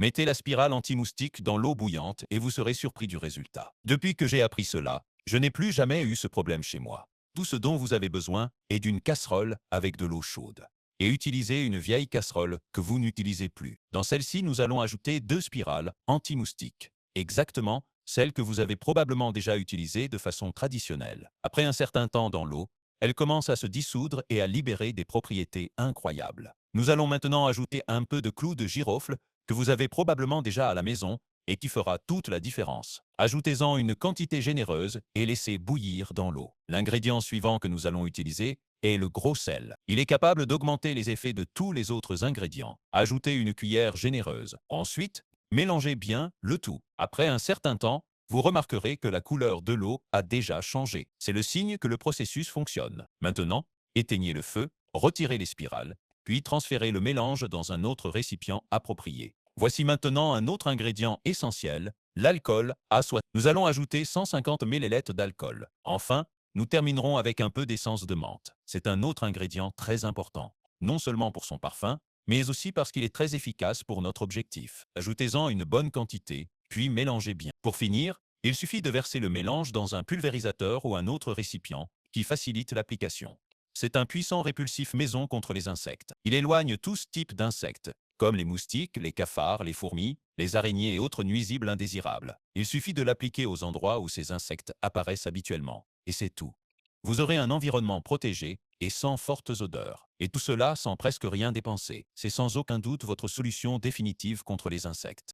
Mettez la spirale anti-moustique dans l'eau bouillante et vous serez surpris du résultat. Depuis que j'ai appris cela, je n'ai plus jamais eu ce problème chez moi. Tout ce dont vous avez besoin est d'une casserole avec de l'eau chaude. Et utilisez une vieille casserole que vous n'utilisez plus. Dans celle-ci, nous allons ajouter 2 spirales anti-moustiques. Exactement celles que vous avez probablement déjà utilisées de façon traditionnelle. Après un certain temps dans l'eau, elles commencent à se dissoudre et à libérer des propriétés incroyables. Nous allons maintenant ajouter un peu de clou de girofle que vous avez probablement déjà à la maison et qui fera toute la différence. Ajoutez-en une quantité généreuse et laissez bouillir dans l'eau. L'ingrédient suivant que nous allons utiliser est le gros sel. Il est capable d'augmenter les effets de tous les autres ingrédients. Ajoutez une cuillère généreuse. Ensuite, mélangez bien le tout. Après un certain temps, vous remarquerez que la couleur de l'eau a déjà changé. C'est le signe que le processus fonctionne. Maintenant, éteignez le feu, retirez les spirales, puis transférez le mélange dans un autre récipient approprié. Voici maintenant un autre ingrédient essentiel, l'alcool à soie. Nous allons ajouter 150 ml d'alcool. Enfin, nous terminerons avec un peu d'essence de menthe. C'est un autre ingrédient très important, non seulement pour son parfum, mais aussi parce qu'il est très efficace pour notre objectif. Ajoutez-en une bonne quantité, puis mélangez bien. Pour finir, il suffit de verser le mélange dans un pulvérisateur ou un autre récipient qui facilite l'application. C'est un puissant répulsif maison contre les insectes. Il éloigne tous types d'insectes, comme les moustiques, les cafards, les fourmis, les araignées et autres nuisibles indésirables. Il suffit de l'appliquer aux endroits où ces insectes apparaissent habituellement. Et c'est tout. Vous aurez un environnement protégé et sans fortes odeurs. Et tout cela sans presque rien dépenser. C'est sans aucun doute votre solution définitive contre les insectes.